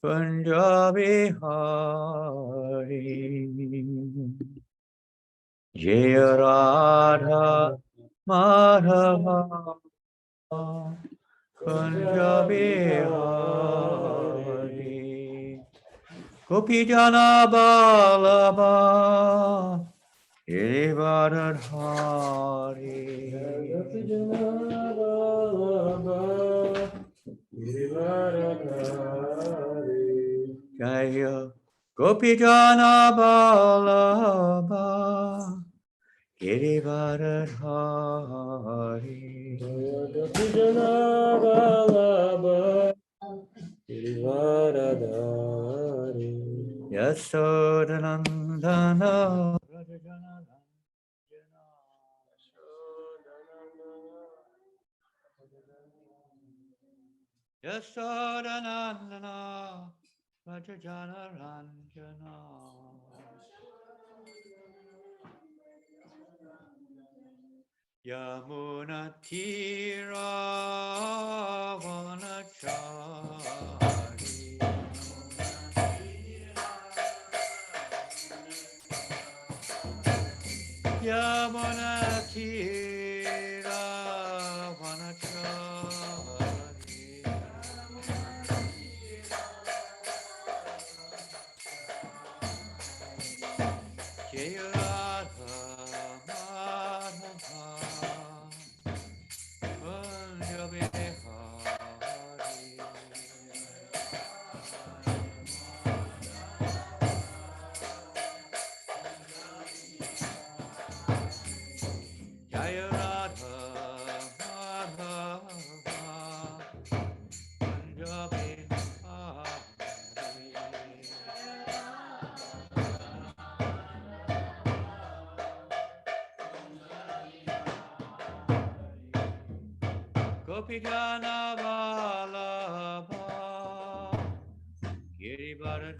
Punjabi Hari Jaya Radha Madhava Punjabi Hari Gopijana Balaba Girivardhari Jaya Gopijana Balaba Girivardhari Gopijana Balaba Girivardhari Yasodanandana Yasodanandana Rajajana Ranjana Yamuna Tira Vanachari Yamuna Tira Vanachari Jaya Radha Madhava Punjabi Hari Jaya Radha Madhava Punjabi Hari Gopijana Vallabha Girivardhari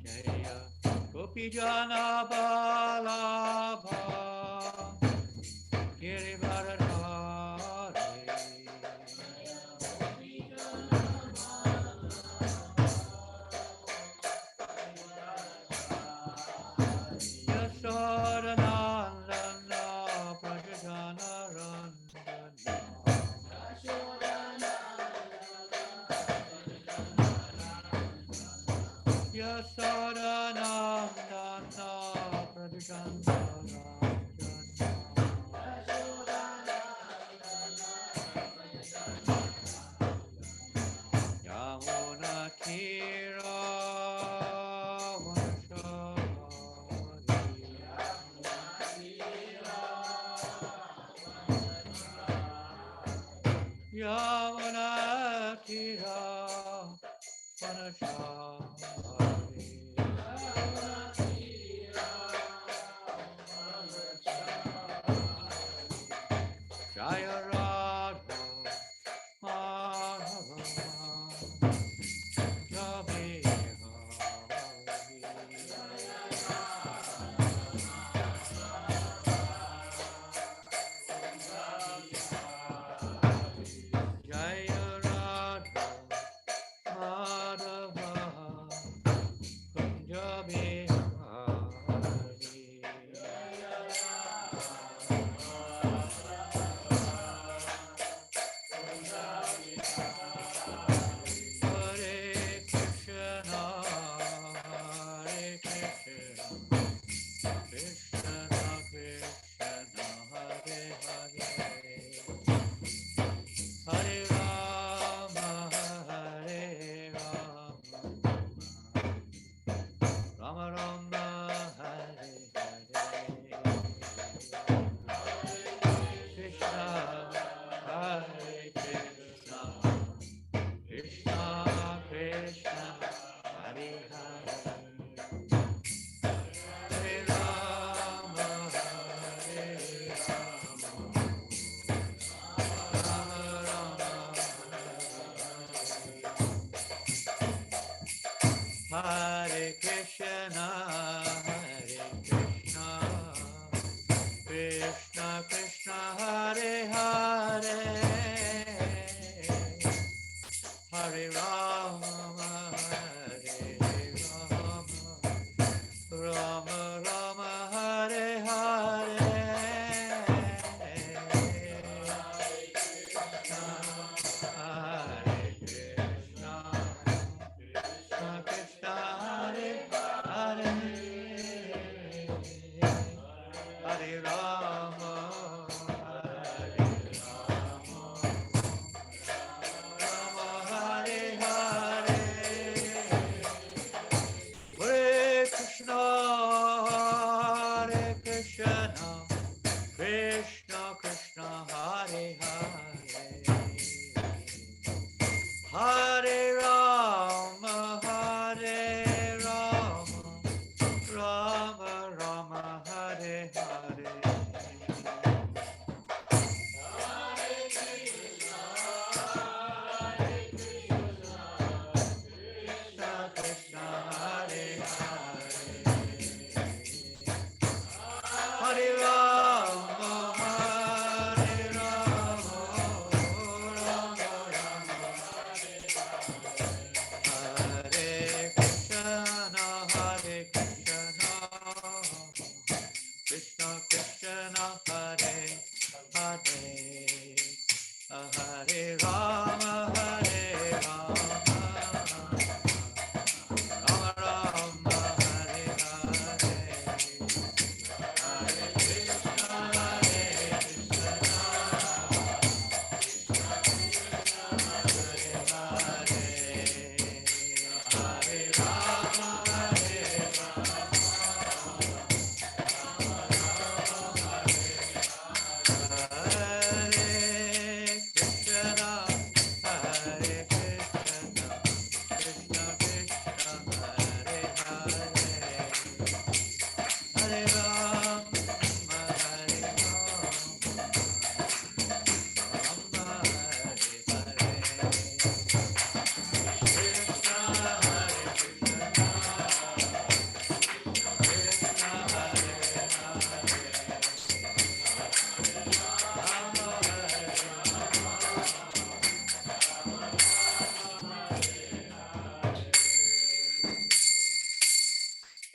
Jaya Gopijana Vallabha Girivardhari Yasodanandana Prajajana Randana Yasodanandana Prajajana Randana Yamuna Tira Vanachari Yamuna Tira Vanachari Jaya Radha Madhava Punjabi Hari Jaya Radha Madhava Punjabi Hari Hare Krishna Hare Krishna Krishna Krishna Hare Hare Hare Rama Rama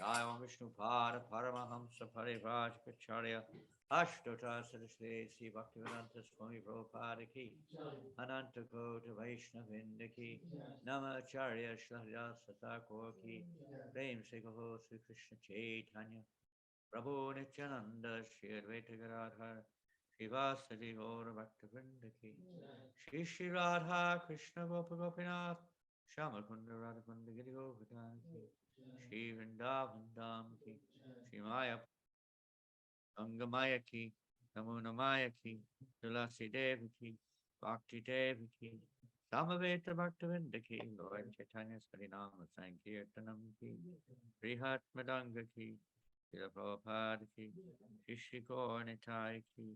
Saivam Vishnupada Paramahamsa Parivrajacharya Ashtota Saraswati Sri Bhaktivedanta Swami Prabhupada Ki Ananta Kota Vaishnavinda Ki Namacharya Shlahadasa Thakur Ki Prem Sikaho Sri Krishna Chaitanya Prabhu Nityananda Shri Advaita Gadadhar Srivasadi Gaura Bhaktivinoda Ki Shri Shri Radha Krishna Gopa Gopinath Shamakunda Radhakunda Giri Govardhan Ki Shri Vrindavan Dham Ki Shri Maya Angamaya Ki Namunamaya Ki Tulasi Devi Ki Bhakti Devi Ki Samaveta Bhaktivinda Ki Lord Chaitanya Sarinama Sankirtanam Ki Prihat Madanga Ki Srila Prabhupada Ki Shri Shri Gauranitai Ki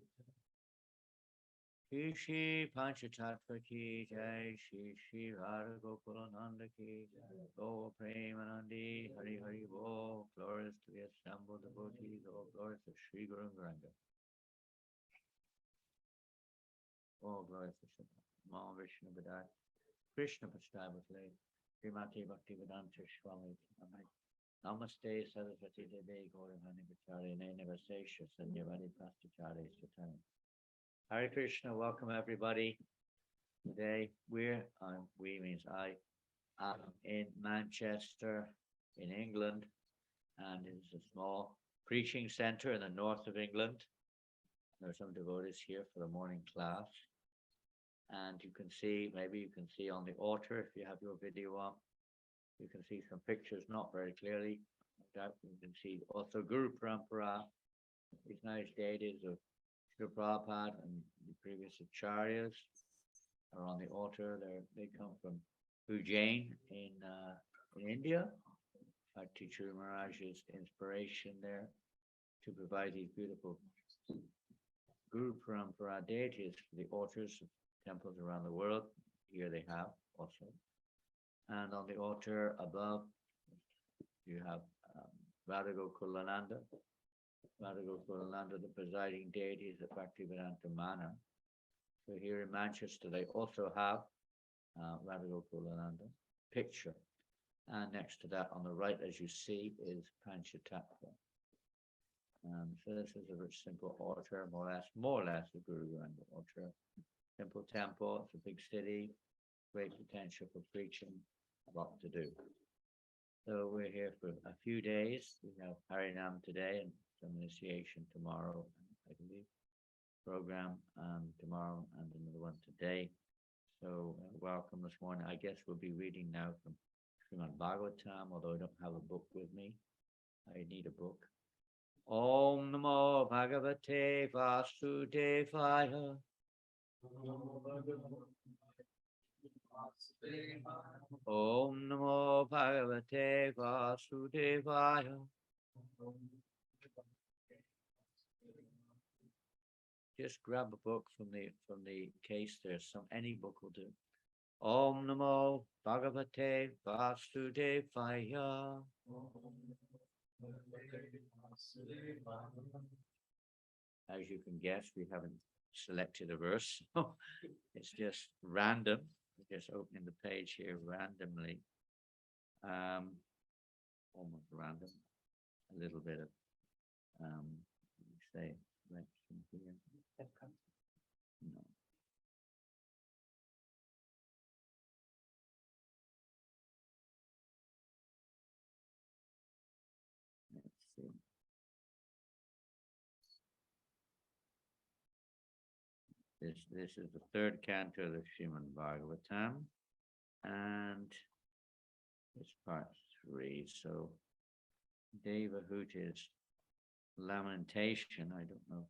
Shri Shri Panchatattva Ki Jai Shri Shri Radha Gokulananda Ki Go Premanandi Hari Hari Bo Glorious to the assembled devotees, all glorious of Shri Guru Garanga. All glorious of Shri Mal Vishnu Badai Krishna Pastabhatle Srimati Bhakti Vedanta Swami Namaste Saraswati Devi Gauravani Vachari Navasesha Sanyavadi Prastachari Satani. Hare Krishna, welcome everybody. Today we means I am in Manchester in England, and it's a small preaching center in the north of England. There are some devotees here for the morning class. And you can see, maybe you can see on the altar, if you have your video on, you can see some pictures, not very clearly. You can see also Guru Parampara, these nice deities of Srila Prabhupada and the previous acharyas are on the altar. They come from Ujjain in India. Teacher Maharaja's inspiration there to provide these beautiful Guru Parampara deities for the altars of temples around the world. Here they have also. And on the altar above, you have Radha Gokulananda. Radha Gokulananda, the presiding deity, is at Bhaktivedanta Mana. So here in Manchester, they also have Radha Gokulananda picture. And next to that, on the right, as you see, is Panchatattva. So this is a very simple altar, more or less a Guru Garanga altar. Simple temple, it's a big city, great potential for preaching, a lot to do. So we're here for a few days. We have Harinam today and some initiation tomorrow, I believe, program tomorrow and another one today. So welcome this morning. I guess we'll be reading now from Srimad Bhagavatam, although I don't have a book with me. I need a book. Om Namo Bhagavate Vasudevaya. Om Namo Bhagavate Vasudevaya. Just grab a book from the case. There's any book will do. Om Namo Bhagavate Vasudevaya. As you can guess, we haven't selected a verse. It's just random. We're just opening the page here randomly. Almost random. A little bit of say selection here. No. Let's see. This is the third canto of the Srimad Bhagavatam, and it's part 3. So Devahuti's lamentation. I don't know.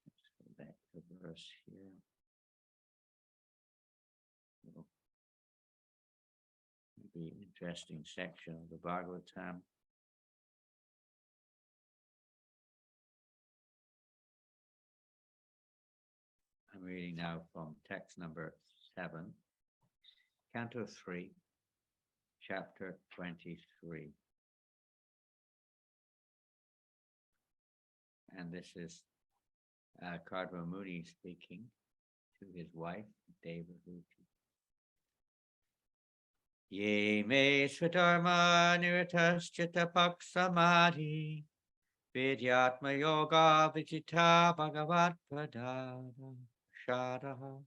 Let's go back to the verse here. Maybe interesting section of the Bhagavatam. I'm reading now from text number 7, Canto 3, Chapter 23. And this is Kardama Muni speaking to his wife, Devahuti. Ye me swadharma nirataschita paksamadi vidyatma yoga vichita bhagavat pradana shadaha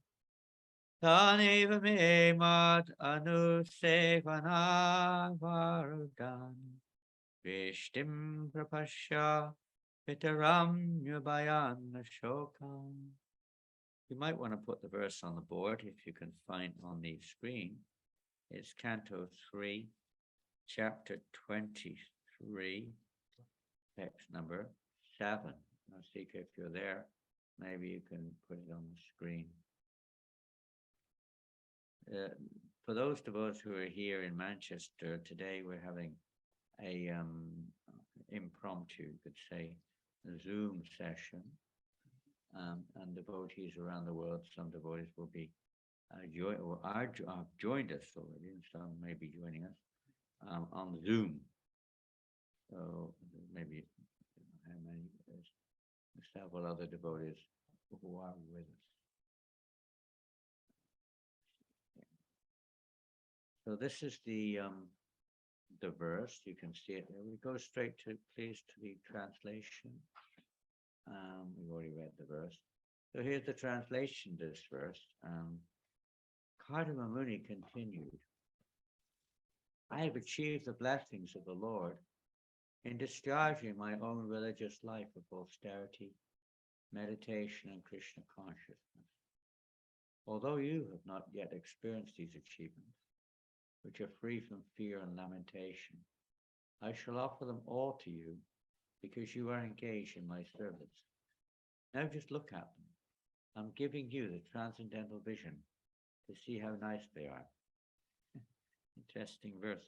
taneva me mad anusevana varudan vishtim prapasya pitaram yubayan shokam. You might want to put the verse on the board if you can find on the screen. It's Canto 3, Chapter 23, text number 7. Now, Sika, if you're there, maybe you can put it on the screen. For those of us who are here in Manchester, today we're having a impromptu, you could say, Zoom session. And devotees around the world, some devotees will be joined us already, and some may be joining us on Zoom. So maybe how many? There's several other devotees who are with us. So this is the verse. You can see it there. We go straight to, please, to the translation. We've already read the verse. So here's the translation of this verse. Kardama Muni continued, I have achieved the blessings of the Lord in discharging my own religious life of austerity, meditation, and Krishna consciousness. Although you have not yet experienced these achievements, which are free from fear and lamentation, I shall offer them all to you because you are engaged in my service. Now just look at them. I'm giving you the transcendental vision to see how nice they are. Interesting verse.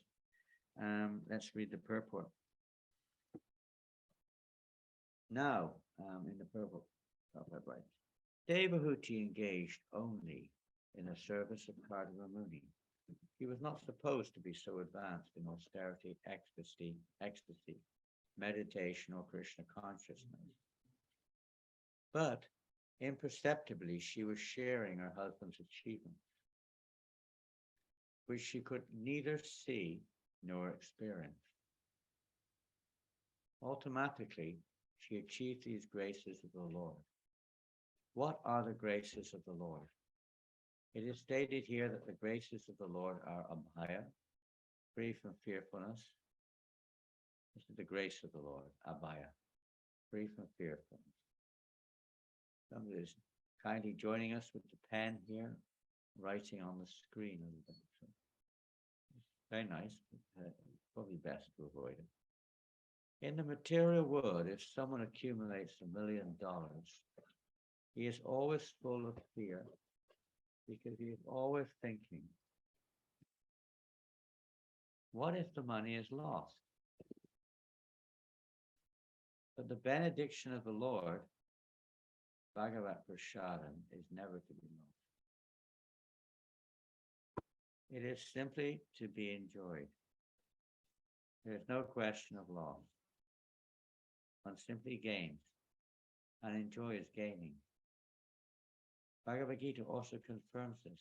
Let's read the purport. Now, in the purport, right. Devahuti engaged only in the service of Kardama Muni. He was not supposed to be so advanced in austerity, ecstasy, meditation, or Krishna consciousness. But imperceptibly, she was sharing her husband's achievements, which she could neither see nor experience. Automatically, she achieved these graces of the Lord. What are the graces of the Lord? It is stated here that the graces of the Lord are abhaya, free from fearfulness. This is the grace of the Lord, abhaya, free from fearfulness. Somebody is kindly joining us with the pen here, writing on the screen a little bit. So it's very nice, but probably best to avoid it. In the material world, if someone accumulates $1 million, he is always full of fear because he is always thinking, what if the money is lost? But the benediction of the Lord, Bhagavat Prasadam, is never to be lost. It is simply to be enjoyed. There is no question of loss. One simply gains, and enjoys gaining. Bhagavad Gita also confirms this.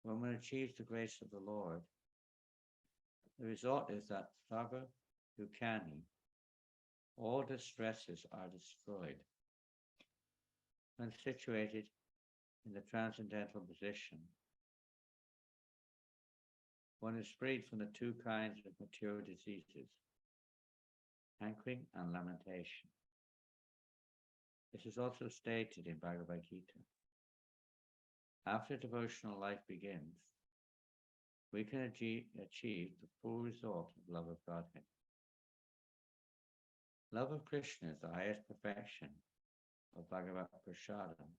When one achieves the grace of the Lord, the result is that Saga Dukkani, all distresses are destroyed. When situated in the transcendental position, one is freed from the two kinds of material diseases, hankering and lamentation. This is also stated in Bhagavad Gita. After devotional life begins, we can achieve the full result of love of Godhead. Love of Krishna is the highest perfection of Bhagavat Prasadam,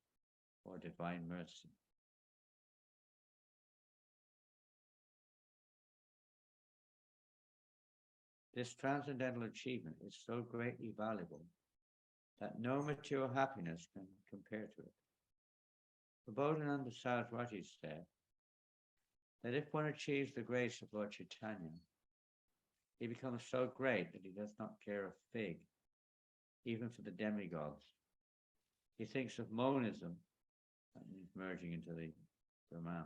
or divine mercy. This transcendental achievement is so greatly valuable that no material happiness can compare to it. Bodhananda Saraswati said that if one achieves the grace of Lord Chaitanya, he becomes so great that he does not care a fig, even for the demigods. He thinks of monism, merging into the Brahman,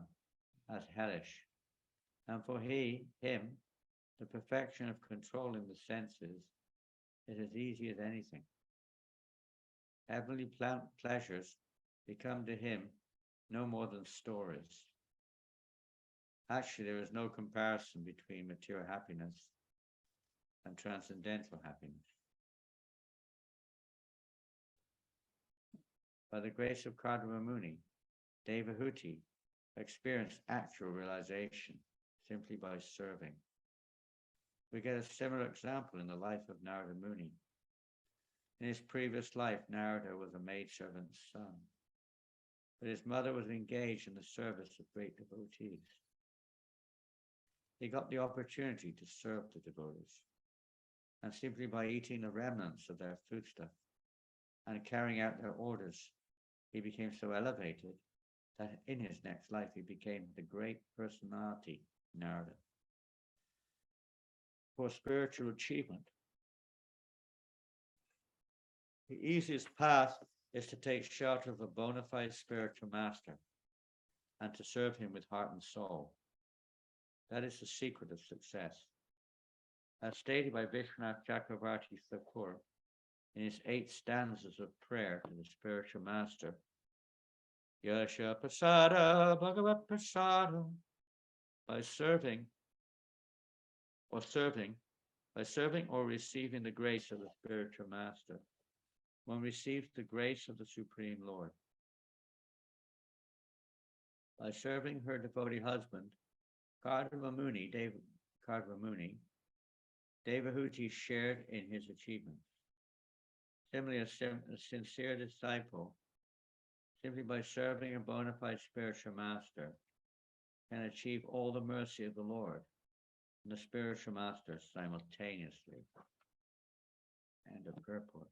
as hellish, And for him, the perfection of controlling the senses is as easy as anything. Heavenly pleasures become to him no more than stories. Actually, there is no comparison between material happiness and transcendental happiness. By the grace of Kardama Muni, Devahuti experienced actual realization simply by serving. We get a similar example in the life of Narada Muni. In his previous life, Narada was a maidservant's son, but his mother was engaged in the service of great devotees. He got the opportunity to serve the devotees, and simply by eating the remnants of their foodstuff and carrying out their orders, he became so elevated that in his next life he became the great personality, Narada. For spiritual achievement, the easiest path is to take shelter of a bona fide spiritual master and to serve him with heart and soul. That is the secret of success. As stated by Vishwanath Chakravarti Thakur in his 8 stanzas of prayer to the spiritual master, Yasha Prasada Bhagavat Prasada, by serving or receiving the grace of the spiritual master, one receives the grace of the Supreme Lord. By serving her devotee husband, Kardama Muni, Devahuti shared in his achievements. Similarly, a sincere disciple, simply by serving a bona fide spiritual master, can achieve all the mercy of the Lord and the spiritual master simultaneously. End of purport.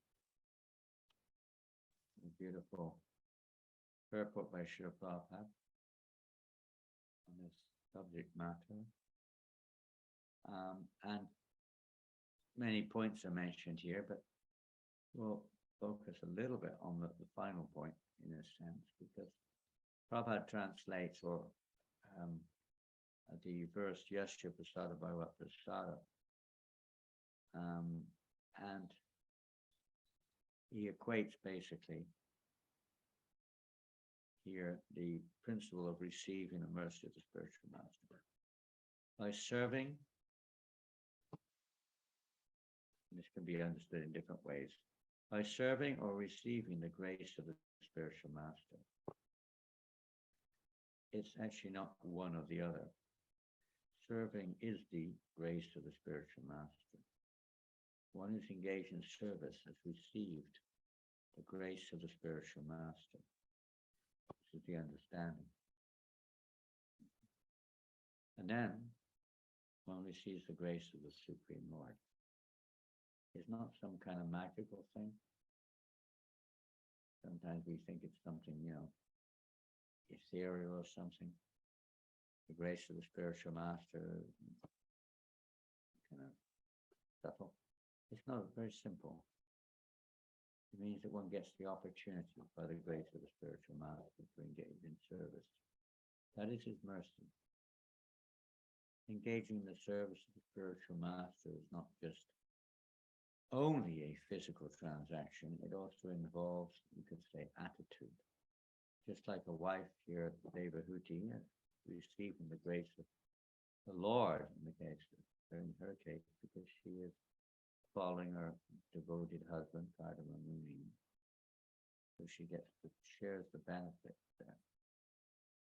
A beautiful purport by Srila Prabhupada on this subject matter. And many points are mentioned here, but we'll focus a little bit on the final point in a sense, because Prabhupada translates the verse Yasya Prasada Bhagavat Prasada, and he equates basically here the principle of receiving the mercy of the spiritual master. By serving, this can be understood in different ways, by serving or receiving the grace of the spiritual master. It's actually not one or the other. Serving is the grace of the spiritual master. One who's engaged in service has received the grace of the spiritual master. This is the understanding. And then one receives the grace of the Supreme Lord. It's not some kind of magical thing. Sometimes we think it's something, ethereal or something. The grace of the spiritual master, kind of subtle. It's not very simple. It means that one gets the opportunity by the grace of the spiritual master to engage in service. That is his mercy. Engaging in the service of the spiritual master is not just only a physical transaction. It also involves, you could say, attitude. Just like a wife here at Devahuti receiving the grace of the Lord in her case, because she is following her devoted husband, Kardama Muni. So she shares the benefits there.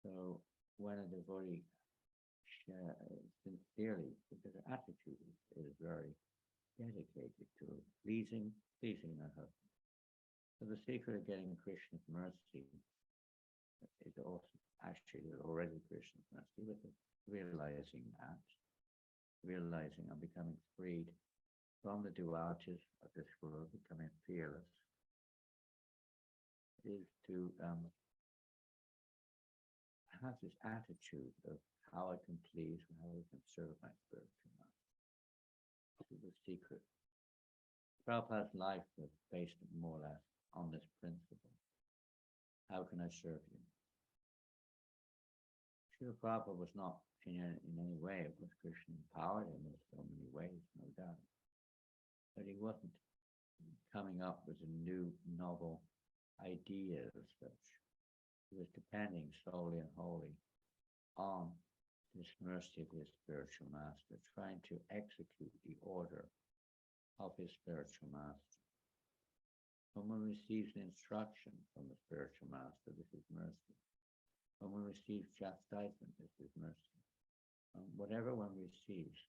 So when a devotee sincerely, because her attitude is very dedicated to pleasing her husband. So the secret of getting Krishna's mercy is also actually already Krishna's mercy, but realizing I'm becoming freed from the dualities of this world, becoming fearless, is to have this attitude of how I can please and how I can serve my spiritual master. This is the secret. Prabhupada's life was based more or less on this principle. How can I serve you? Srila Prabhupada was not in any way. Of course, Krishna empowered him in so many ways, no doubt. But he wasn't coming up with new, novel ideas as such. He was depending solely and wholly on this mercy of his spiritual master, trying to execute the order of his spiritual master. When one receives an instruction from the spiritual master, this is mercy. When one receives chastisement, this is mercy. Whatever one receives,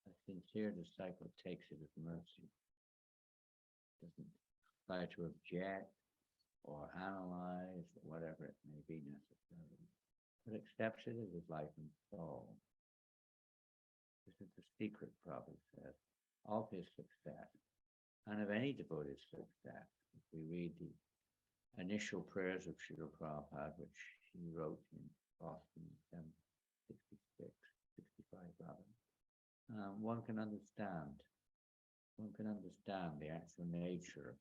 a sincere disciple takes it as mercy. Doesn't try to object or analyze or whatever it may be necessarily, but accepts it as his life and soul. This is the secret, Prabhupada says, of his success and of any devotee's success. If we read the initial prayers of Srila Prabhupada, which he wrote in Boston in 1965 rather, one can understand the actual nature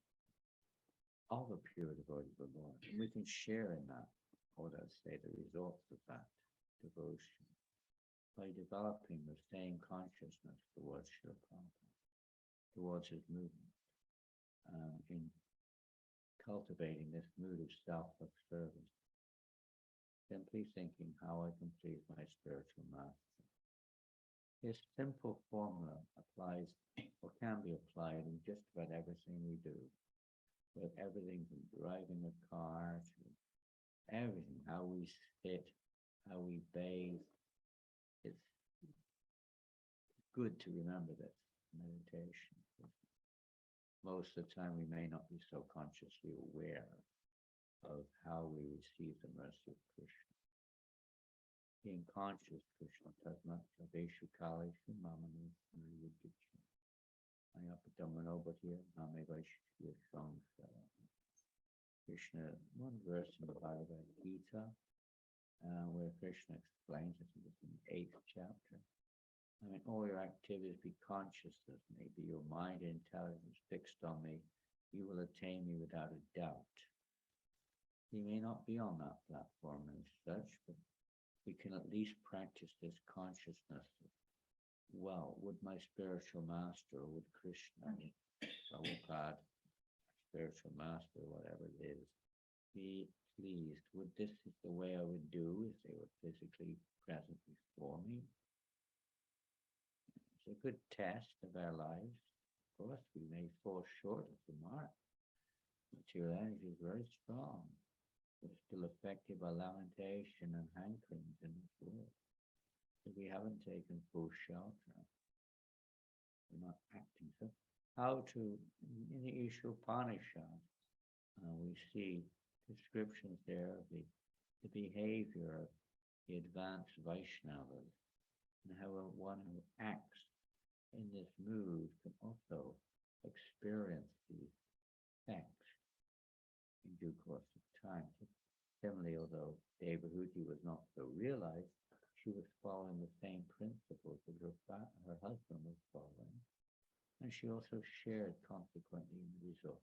of a pure devotee of the Lord. And we can share in that, or let's say the results of that devotion, by developing the same consciousness towards Srila Prabhupada, towards his movement, in cultivating this mood of selfless service, simply thinking how I can please my spiritual master. This simple formula applies or can be applied in just about everything we do, with everything from driving a car to everything, how we sit, how we bathe. It's good to remember this meditation. Most of the time we may not be so consciously aware of how we receive the mercy of Krishna. Being conscious, Krishna Tasmat Javeshu Kali Sumamani Yudichi. Ayapatamanobatir Name Vaishya Song Krishna, one verse in the Bhagavad Gita, where Krishna explains, I think it's in the 8th chapter. I mean, all your activities be conscious of me, be your mind and intelligence fixed on me, you will attain me without a doubt. He may not be on that platform as such, but we can at least practice this consciousness of, well, would my spiritual master, or would Krishna, Prabhupada, spiritual master, whatever it is, be pleased? Would this is the way I would do if they were physically present before me? It's a good test of our lives. Of course, we may fall short of the mark. Material energy is very strong. We're still affected by lamentation and hankerings in this world. So we haven't taken full shelter. We're not acting. So how to, in the Ishopanishad, we see descriptions there of the behavior of the advanced Vaishnavas and how one who acts in this mood can also experience these effects in due course of time. Similarly, although Devahuti was not so realized, she was following the same principles that her husband was following, and she also shared consequently in the result.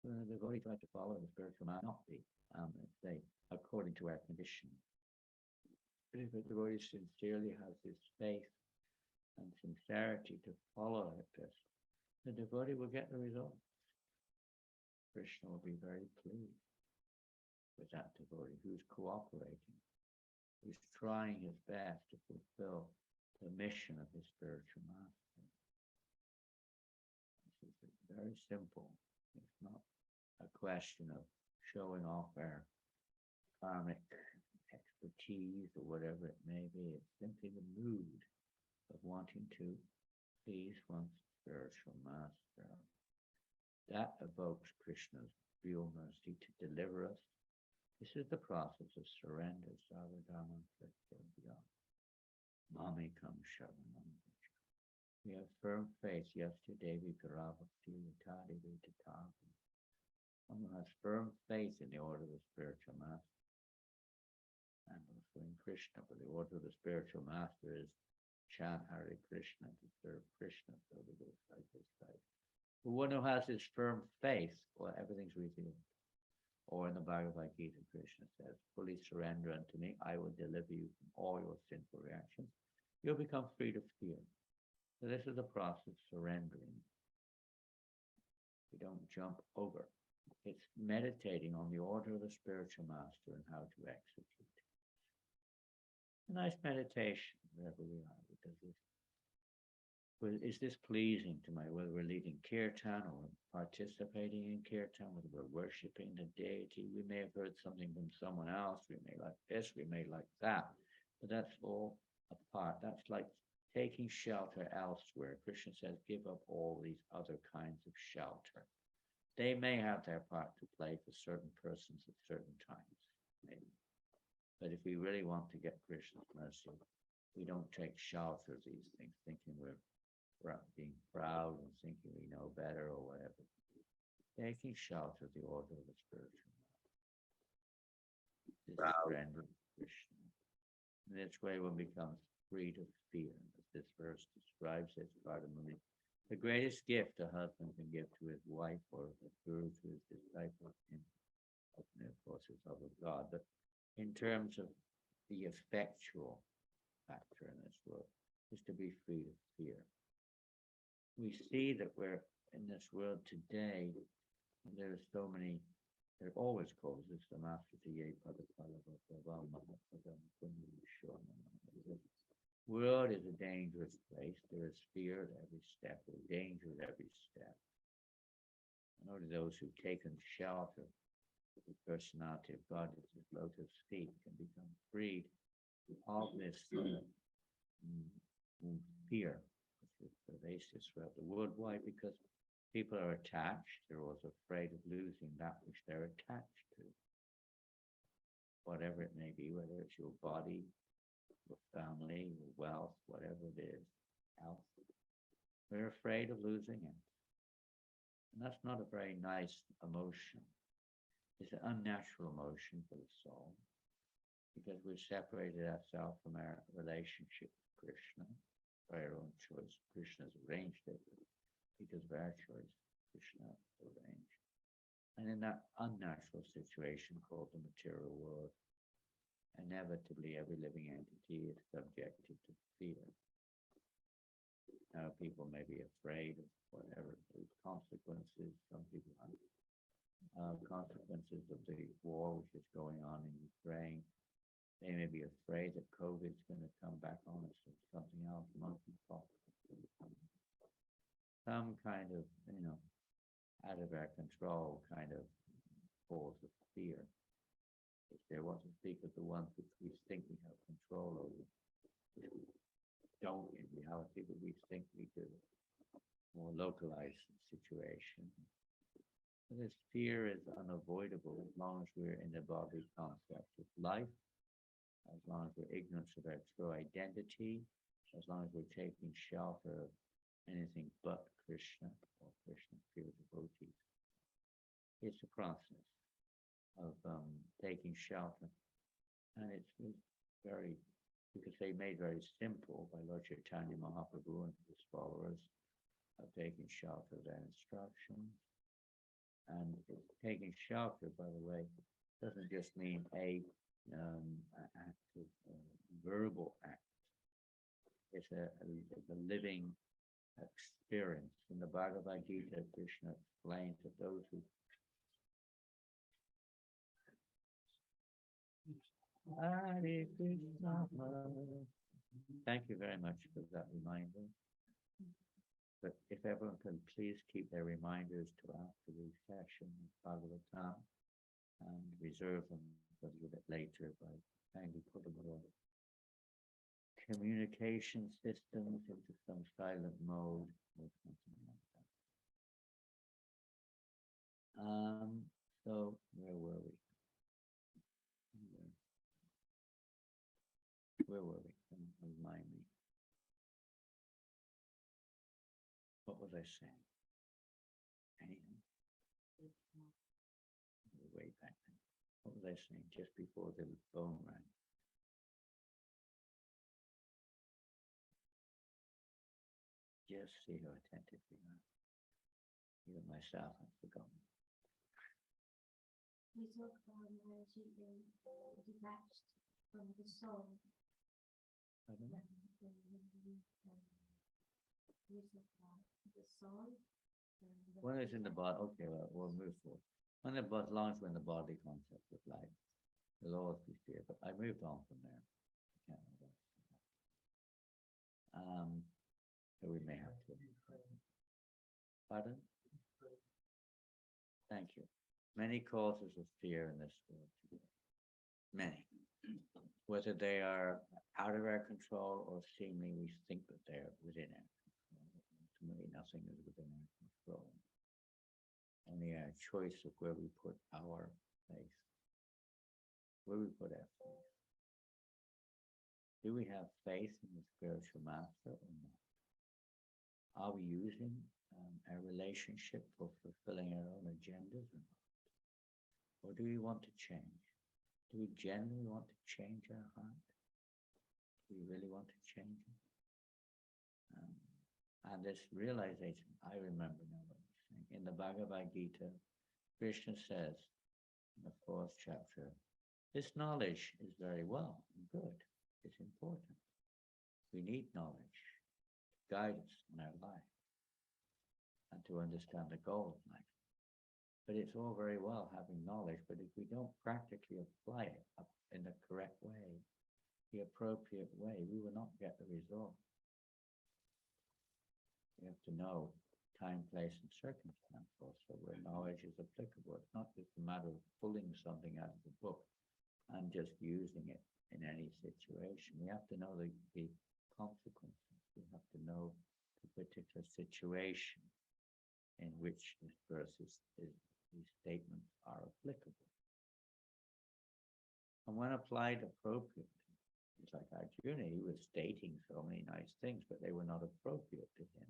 When the devotee tried to follow the spiritual man, not be, let's say, according to our condition. But if a devotee sincerely has this faith and sincerity to follow this, the devotee will get the results. Krishna will be very pleased with that devotee who's cooperating, who's trying his best to fulfill the mission of his spiritual master. This is very simple. It's not a question of showing off our karmic expertise or whatever it may be. It's simply the mood of wanting to please one's spiritual master. That evokes Krishna's real mercy to deliver us. This is the process of surrender. Savadana Pratyabhya. Mami Kam Sharanam. We have firm faith. Yesterday we Karavakti Yatadi Vitatavi. One who has firm faith in the order of the spiritual master. And also in Krishna, but the order of the spiritual master is chant Hare Krishna to serve Krishna. So we go side by side. But one who has this firm faith, well, everything's revealed. Or in the Bhagavad Gita, Krishna says, fully surrender unto me, I will deliver you from all your sinful reactions. You'll become free of fear. So this is the process of surrendering. You don't jump over. It's meditating on the order of the spiritual master and how to execute. A nice meditation wherever we are, because is this pleasing to my, whether we're leading kirtan or participating in kirtan, whether we're worshipping the deity. We may have heard something from someone else. We may like this, we may like that, but that's all a part. That's like taking shelter elsewhere. Krishna says, give up all these other kinds of shelter. They may have their part to play for certain persons at certain times, maybe. But if we really want to get Krishna's mercy, we don't take shelter of these things, thinking we're being proud and thinking we know better or whatever. Taking shelter of the order of the spiritual life. This is surrender to Krishna. In this way one becomes free of fear, as this verse describes as Vardamuni. The greatest gift a husband can give to his wife or a guru to his disciple, ultimately, of course, is love of God. But in terms of the effectual factor in this world, is to be free of fear. We see that we're in this world today, there are so many, there always causes the master to ye pada pala. The world is a dangerous place. There is fear at every step, there's danger at every step. And only those who've taken shelter of the personality of God at his lotus feet can become freed of this fear. It's pervasive throughout the world. Why? Because people are attached. They're also afraid of losing that which they're attached to. Whatever it may be, whether it's your body, your family, your wealth, whatever it is, health. We're afraid of losing it. And that's not a very nice emotion. It's an unnatural emotion for the soul, because we've separated ourselves from our relationship with Krishna by our own choice. Krishna's arranged it because of our choice. Krishna arranged. And in that unnatural situation called the material world, inevitably every living entity is subjected to fear. Now people may be afraid of whatever the consequences. Some people have consequences of the war which is going on in Ukraine. They may be afraid that COVID's going to come back on us or something else, monkeypox. Some kind of, out of our control kind of cause of fear. If they want to speak of the ones which we think we have control over, which we don't in reality, but we think we do. More localized situation. This fear is unavoidable as long as we're in the body concept of life, as long as we're ignorant of our true identity, as long as we're taking shelter of anything but Krishna or Krishna's pure devotees. It's a process of taking shelter. And it's very, you could say, made very simple by Lord Chaitanya Mahaprabhu and his followers of taking shelter of their instructions. And taking shelter, by the way, doesn't just mean an act of verbal act. It's a living experience. In the Bhagavad Gita, Krishna explains that those who Hare Krishna. Thank you very much for that reminder. But if everyone can please keep their reminders to after the session of Bhagavatam and reserve them for a little bit later by kindly putting your communication systems into some silent mode or something like that. So where were we? Where were we? Can you remind me? What was I saying? Anything? Way back then. What was I saying just before the phone rang? Just see how attentive we are. Even myself, I've forgotten. We talk about energy being detached from the soul. Pardon? We talk about the soul. When it's in the body, okay, well, we'll move forward. When the body, as long as we're in the body concept of life, there'll always be fear. But I moved on from there. I can't remember. So we may have to. Pardon? Thank you. Many causes of fear in this world today. Many. Whether they are out of our control or seemingly we think that they're within our control. Ultimately, nothing is within our control. Only our choice of where we put our faith. Where we put our faith. Do we have faith in the spiritual master or not? Are we using our relationship for fulfilling our own agendas or not? Or do we want to change? Do we genuinely want to change our heart? Do we really want to change it? And this realization, I remember now what he's saying. In the Bhagavad Gita, Krishna says in the 4th chapter, this knowledge is very well and good. It's important. We need knowledge to guide us in our life and to understand the goal of life. But it's all very well having knowledge, but if we don't practically apply it in the correct way, the appropriate way, we will not get the result. We have to know time, place, and circumstance also where knowledge is applicable. It's not just a matter of pulling something out of the book and just using it in any situation. We have to know the consequences. We have to know the particular situation in which this verse these statements are applicable. And when applied appropriately, it's like Arjuna, he was stating so many nice things, but they were not appropriate to him.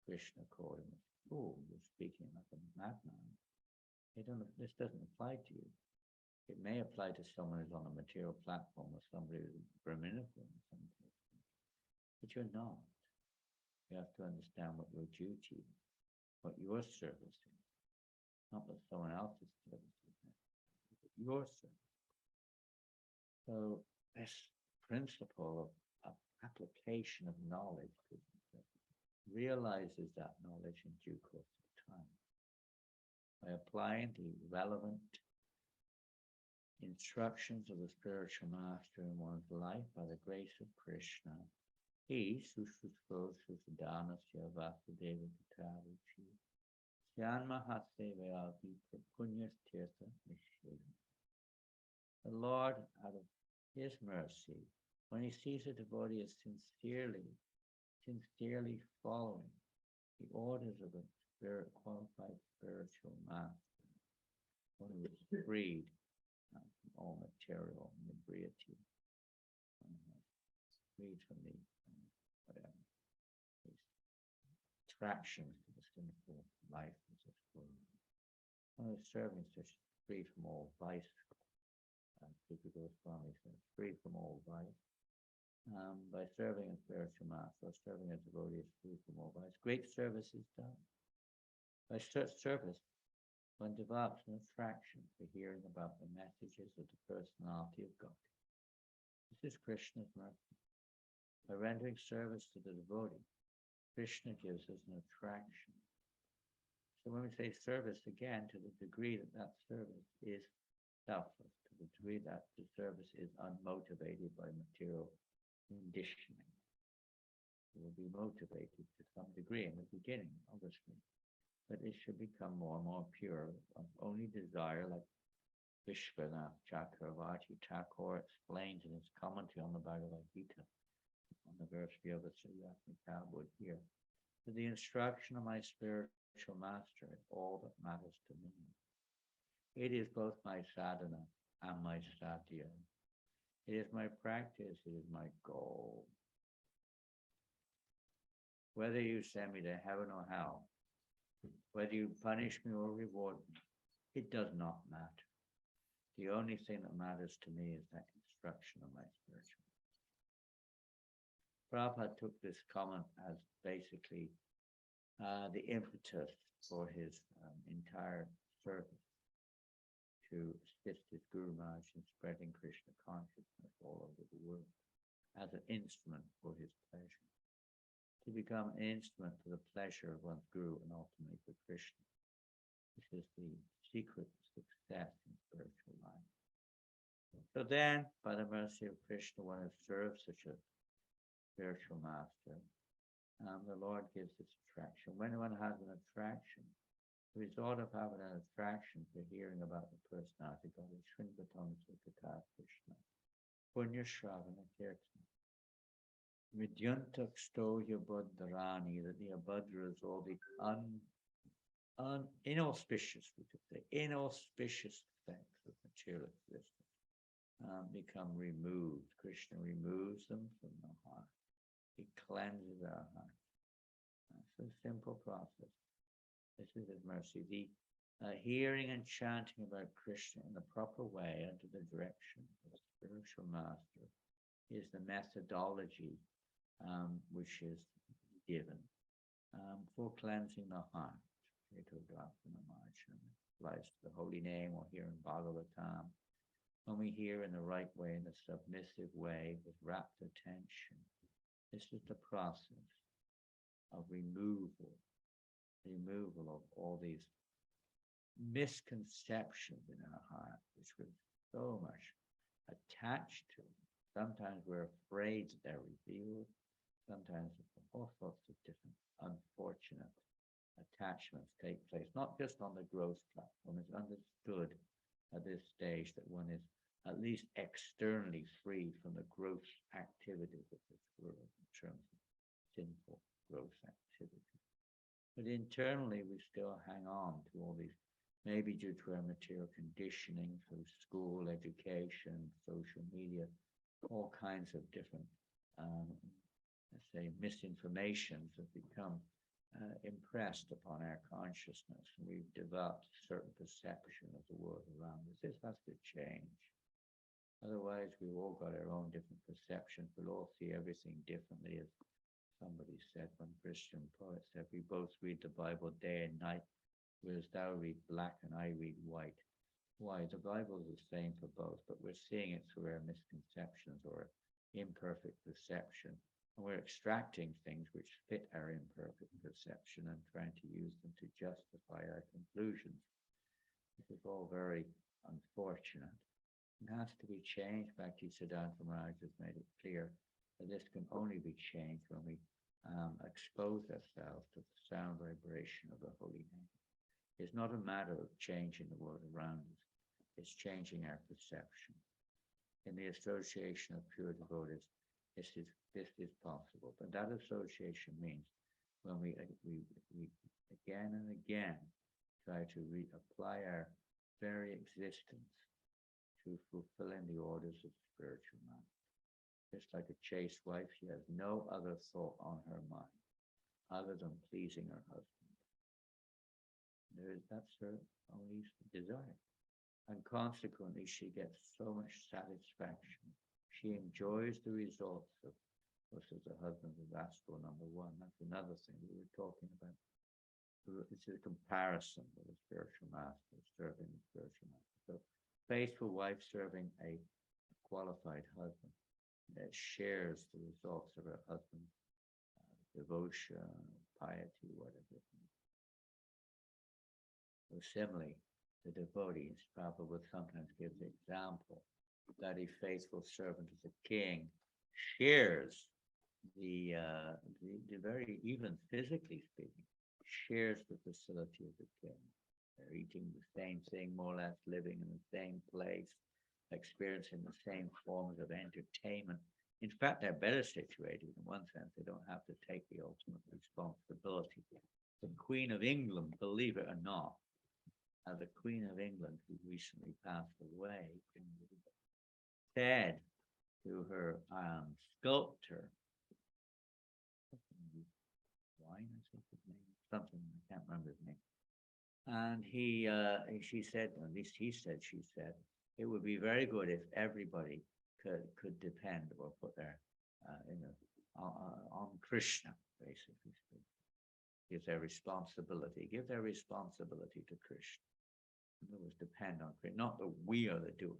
Krishna called him a fool. You're speaking like a madman. This doesn't apply to you. It may apply to someone who's on a material platform or somebody who's Brahminical in some cases. But you're not. You have to understand what your duty is, what your service is. Not what someone else's service is, but your service. So this principle of application of knowledge realizes that knowledge in due course of time. By applying the relevant instructions of the spiritual master in one's life by the grace of Krishna, he, Sushruto Susadanasya Vasudeva Pitaruchi, Syan Mahasevayati Punyas Tirtha Nishchedam. The Lord, out of his mercy, when he sees a devotee is sincerely following the orders of a qualified spiritual master, one who is freed from all material inebriety, freed from the attractions to the sinful life of this world. One who is serving such free from all vice, Goswami says, free from all vice. By serving a spiritual master, serving a devotee is free from all vice. Great service is done. By such service, one develops an attraction for hearing about the messages of the personality of God. This is Krishna's mercy. By rendering service to the devotee, Krishna gives us an attraction. So when we say service, again, to the degree that that service is selfless, to the degree that the service is unmotivated by material conditioning. It will be motivated to some degree in the beginning, obviously, but it should become more and more pure of only desire, like Vishwanath Chakravarti Thakur explains in his commentary on the Bhagavad Gita, on the verse Vyavasayatmika would hear. To the instruction of my spiritual master is all that matters to me. It is both my sadhana and my sadhya. It is my practice, it is my goal. Whether you send me to heaven or hell, whether you punish me or reward me, it does not matter. The only thing that matters to me is that instruction of my spiritual. Prabhupada took this comment as basically the impetus for his entire service, to assist his Guru Maharaj in spreading Krishna consciousness all over the world as an instrument for his pleasure. To become an instrument for the pleasure of one's Guru and ultimately for Krishna. This is the secret of success in spiritual life. So then, by the mercy of Krishna, one who serves such a spiritual master, the Lord gives this attraction. When one has an attraction, the result of having an attraction for hearing about the personality of God is Shrinvatam Sukata Krishna, Punya Shravana Kirtan. Vidyantak Stoya Buddharani, that the Abhadras, all the inauspicious, we could say, inauspicious effects of material existence become removed. Krishna removes them from the heart. He cleanses our heart. It's a simple process. This is his mercy. The hearing and chanting about Krishna in the proper way under the direction of a spiritual master is the methodology which is given for cleansing the heart. Applies to the holy name or here in Bhagavatam. When we hear in the right way, in the submissive way, with rapt attention, this is the process of removal of all these misconceptions in our heart, which we're so much attached to. Sometimes we're afraid that they're revealed. Sometimes all sorts of different unfortunate attachments take place, not just on the growth platform. It's understood at this stage that one is at least externally free from the gross activities of this world in terms of sinful gross activity. But internally, we still hang on to all these, maybe due to our material conditioning through school, education, social media, all kinds of different, let's say, misinformations have become impressed upon our consciousness. And we've developed a certain perception of the world around us. This has to change. Otherwise, we've all got our own different perceptions. We'll all see everything differently, as somebody said, one Christian poet said, we both read the Bible day and night, whereas thou read black and I read white. Why? The Bible is the same for both, but we're seeing it through our misconceptions or imperfect perception. And we're extracting things which fit our imperfect perception and trying to use them to justify our conclusions. This is all very unfortunate. It has to be changed. Bhakti Siddhanta Maharaj has made it clear that this can only be changed when we expose ourselves to the sound vibration of the holy name. It's not a matter of changing the world around us. It's changing our perception. In the association of pure devotees, this is possible. But that association means when we again and again try to reapply our very existence to fulfilling the orders of spiritual man. Just like a chaste wife, she has no other thought on her mind other than pleasing her husband. That's her only desire. And consequently, she gets so much satisfaction. She enjoys the results of, this is the husband of astral number one. That's another thing we were talking about. It's a comparison with a spiritual master, serving a spiritual master. So, faithful wife serving a qualified husband that shares the results of her husband's devotion, piety, whatever. So similarly, the devotee, Prabhupada would sometimes give the example that a faithful servant of the king shares the very, even physically speaking, shares the facility of the king. They're eating the same thing, more or less, living in the same place, experiencing the same forms of entertainment. In fact, they're better situated in one sense. They don't have to take the ultimate responsibility. The Queen of England, believe it or not, the Queen of England, who recently passed away, said to her sculptor, something, I can't remember his name. And she said, at least he said, she said, it would be very good if everybody could depend or put their, on Krishna, basically. Give their responsibility to Krishna. in other words, depend on Krishna. Not that we are the doer.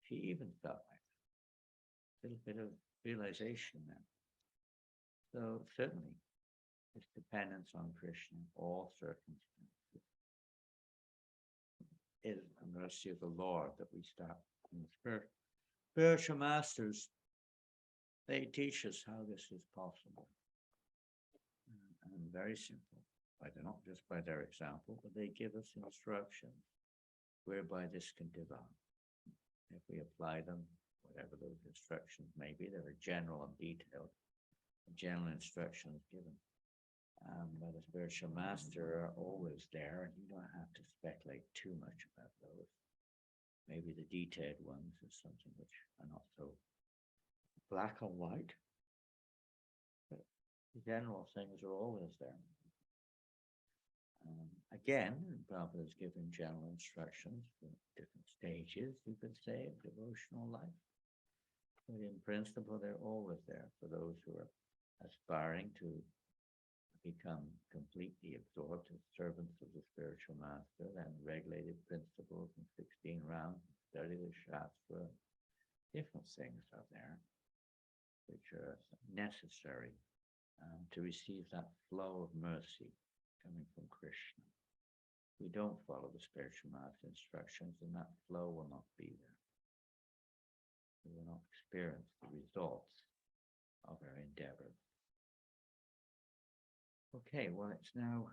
She even felt like that. A little bit of realization then. So certainly, it's dependence on Krishna in all circumstances. It is the mercy of the Lord that we start in the spirit. Spiritual masters, they teach us how this is possible. And very simple, not just by their example, but they give us instructions whereby this can develop. If we apply them, whatever those instructions may be, they're general and detailed. General instructions given by the spiritual master are always there, and you don't have to speculate too much about those. Maybe the detailed ones is something which are not so black and white, but the general things are always there. Again, Prabhupada has given general instructions for different stages, you could say, of devotional life. But in principle, they're always there for those who are aspiring to become completely absorbed as servants of the spiritual master, and regulated principles in 16 rounds, study the Shastra. Different things are there which are necessary to receive that flow of mercy coming from Krishna. We don't follow the spiritual master instructions, and that flow will not be there. We will not experience the results of our endeavors. Okay, well, it's now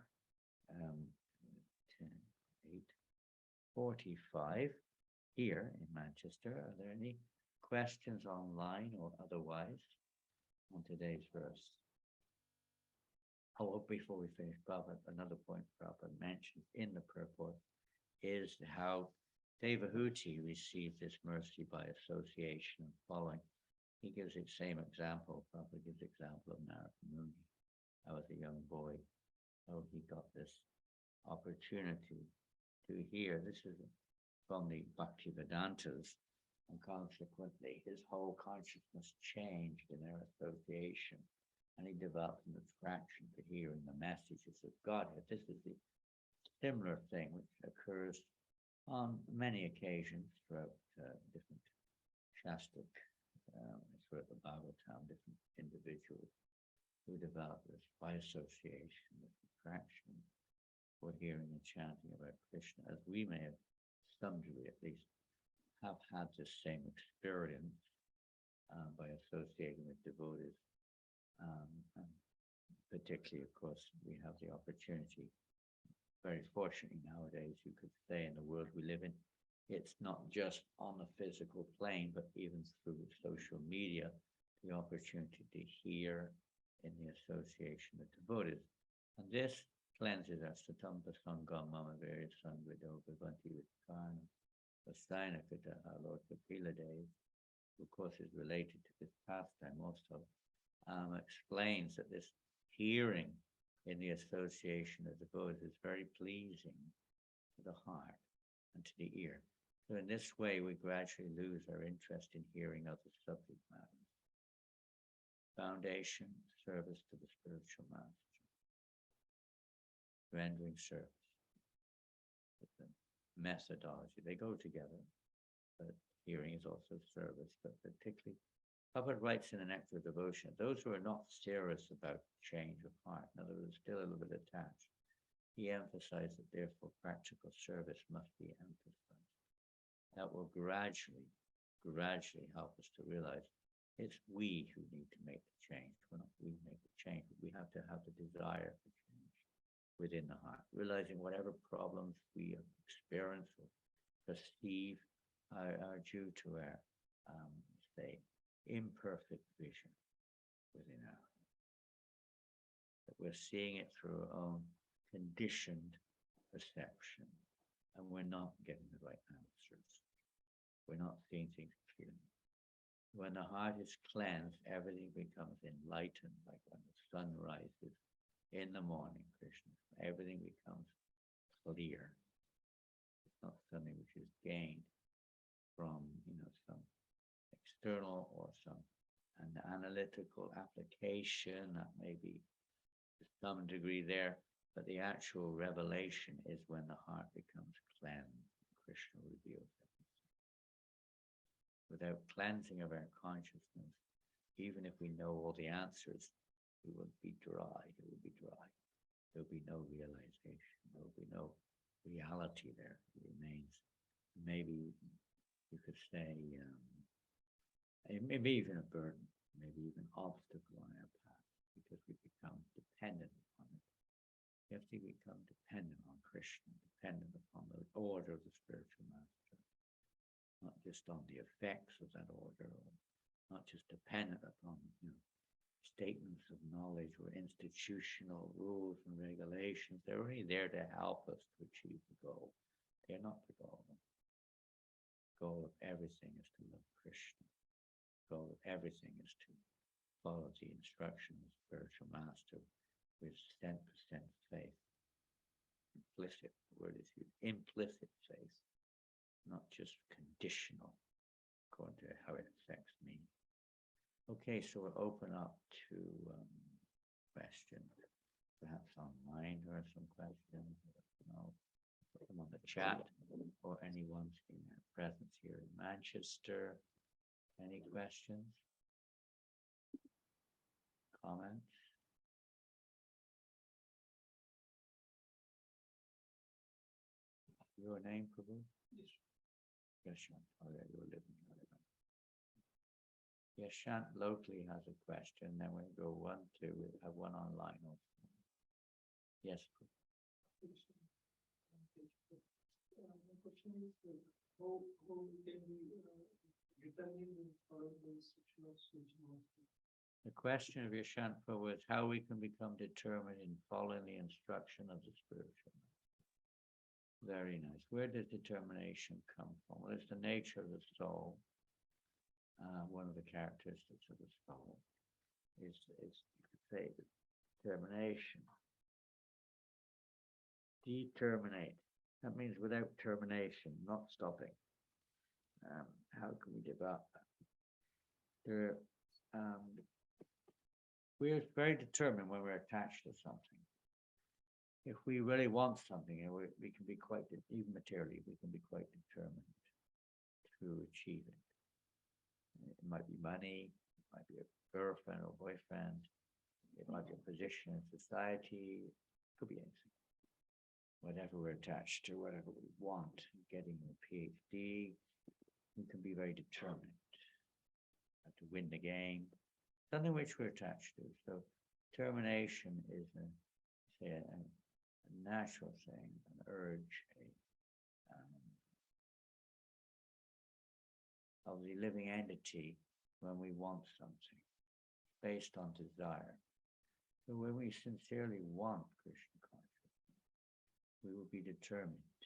8:45 here in Manchester. Are there any questions online or otherwise on today's verse? Oh, before we finish, Prabhupada, another point Prabhupada mentioned in the purport is how Devahuti received this mercy by association and following. He gives the same example. Prabhupada gives the example of Narada Muni. I was a young boy. Oh, he got this opportunity to hear. This is from the Bhaktivedantas, and consequently, his whole consciousness changed in their association, and he developed an attraction to hearing the messages of Godhead. This is the similar thing which occurs on many occasions throughout different Shastic, throughout the Bhagavatam, different individuals who develop this by association, this attraction for hearing and chanting about Krishna, as we may have, some degree at least, have had this same experience by associating with devotees. And particularly, of course, we have the opportunity, very fortunately nowadays, you could say, in the world we live in, it's not just on the physical plane, but even through social media, the opportunity to hear in the association of devotees. And this cleanses us. Satampa Sangam Mama Various Sangvido Vivanti Vitkarna Vastina Kita, our Lord Kapila Dev, who of course is related to this pastime also, explains that this hearing in the association of devotees is very pleasing to the heart and to the ear. So in this way, we gradually lose our interest in hearing other subject matters. Foundation, service to the spiritual master. Rendering service. With the methodology, they go together, but hearing is also service, but particularly, Prabhupada writes in the Nectar of Devotion, those who are not serious about change of heart, in other words, still a little bit attached, he emphasized that therefore practical service must be emphasized. That will gradually help us to realize it's we who need to make the change. We're not we make the change. We have to have the desire for change within the heart, realizing whatever problems we experience or perceive are due to our, say, imperfect vision within our heart. That we're seeing it through our own conditioned perception, and we're not getting the right answers. We're not seeing things clearly. When the heart is cleansed, everything becomes enlightened, like when the sun rises in the morning, Krishna. Everything becomes clear. It's not something which is gained from, some external or an analytical application that may be to some degree there, but the actual revelation is when the heart becomes cleanse. Krishna reveals that. Without cleansing of our consciousness, even if we know all the answers, it will be dry. It will be dry. There'll be no realization. There'll be no reality there. It remains. Maybe you could say, maybe even a burden, maybe even an obstacle on our path, because we become dependent upon it. You have to become dependent on Krishna, dependent upon the order of the spiritual master, not just on the effects of that order, or not just dependent upon statements of knowledge or institutional rules and regulations. They're only there to help us to achieve the goal. They're not the goal. The goal of everything is to love Krishna. The goal of everything is to follow the instruction of the spiritual master with 100% faith. Implicit, the word is used, implicit faith, not just conditional, according to how it affects me. Okay, so we'll open up to questions. Perhaps online there are some questions. Put them on the chat, or anyone's in their presence here in Manchester. Any questions? Comments? Your name, Prabhu? Yes. Yashant. Oh, yeah, you're living there. Yashant locally has a question. Then we'll go 1, 2. We'll have one online also. Yes. The question is, how can we determine the instruction of spiritual master? The question of Yashant Prabhu is how we can become determined in following the instruction of the spiritual master. Very nice. Where does determination come from? Well, it's the nature of the soul. One of the characteristics of the soul is you could say, determination. Determinate. That means without termination, not stopping. How can we develop that? We're very determined when we're attached to something. If we really want something, and we can be quite, even materially, we can be quite determined to achieve it. It might be money, it might be a girlfriend or boyfriend, it might be a position in society, it could be anything. Whatever we're attached to, whatever we want, getting a PhD, we can be very determined to win the game, something which we're attached to. So determination is a natural thing, an urge, of the living entity when we want something based on desire. So when we sincerely want Krishna consciousness, we will be determined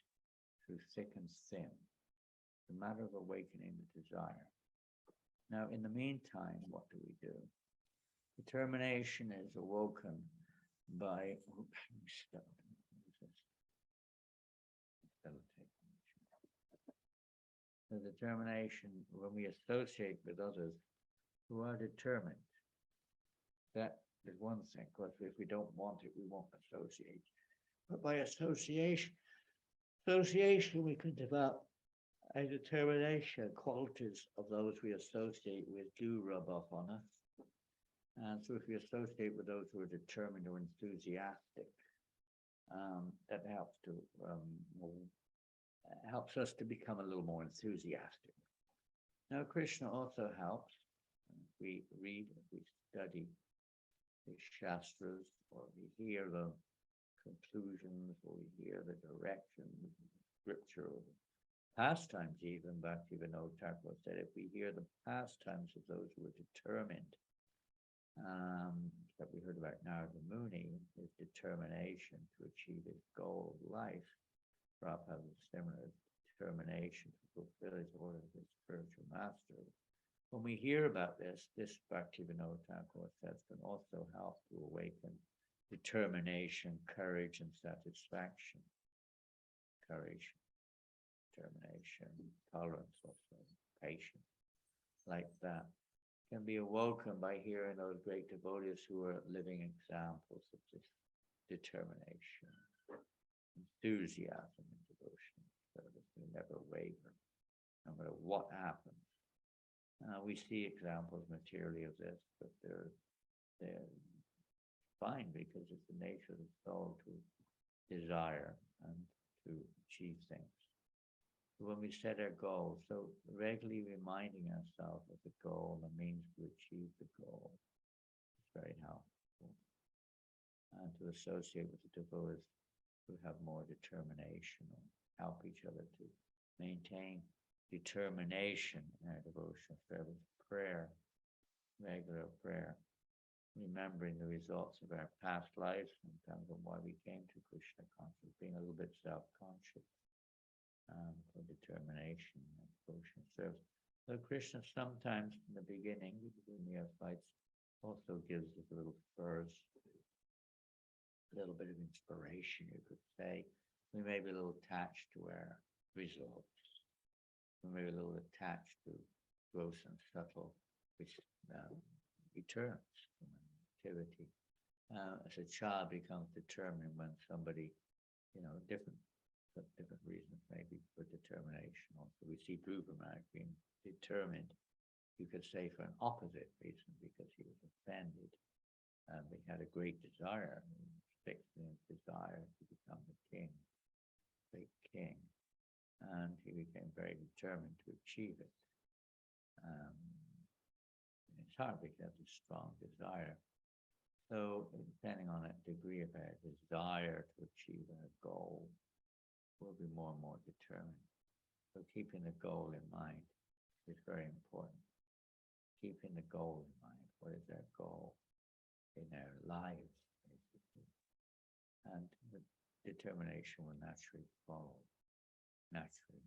through thick and thin. It's a matter of awakening the desire. Now, in the meantime, what do we do? Determination is awoken by the determination when we associate with others who are determined. That is one thing, because if we don't want it, we won't associate. But by association we can develop a determination. Qualities of those we associate with do rub off on us. And so if we associate with those who are determined or enthusiastic, that helps us to become a little more enthusiastic. Now, Krishna also helps. We read, we study the Shastras, or we hear the conclusions, or we hear the directions, scripture, or pastimes even. Bhaktivinoda Thakur said, if we hear the pastimes of those who are determined, that we heard about Narada Muni, his determination to achieve his goal of life, Prabhupada has similar determination to fulfill his order as his spiritual master. When we hear about this Bhaktivinoda Thakur says can also help to awaken determination, courage, and satisfaction. Courage, determination, tolerance, also patience, like that, can be awoken by hearing those great devotees who are living examples of this determination, enthusiasm, and devotion. service. We never waver, no matter what happens. We see examples materially of this, but they're fine because it's the nature of the soul to desire and to achieve things. So when we set our goals, so regularly reminding ourselves of the goal and means to achieve the goal is very helpful. And to associate with the devotees who have more determination or help each other to maintain determination in our devotional service, prayer, regular prayer, remembering the results of our past lives in terms of why we came to Krishna consciousness, being a little bit self-conscious for determination and devotional service. So Krishna sometimes in the beginning, the neophytes, also gives us a little first, a little bit of inspiration, you could say. We may be a little attached to our results. We may be a little attached to gross and subtle, which returns from activity. As a child becomes determined when somebody, different reasons maybe for determination. Also, we see Dhruva Maharaj being determined, you could say, for an opposite reason, because he was offended. He had a great desire, fixed in his desire to become the king, great king, and he became very determined to achieve it. It's hard because of a strong desire. So depending on that degree of our desire to achieve our goal, we'll be more and more determined. So keeping the goal in mind is very important. Keeping the goal in mind. What is our goal in our lives, basically? And the determination will naturally follow, naturally,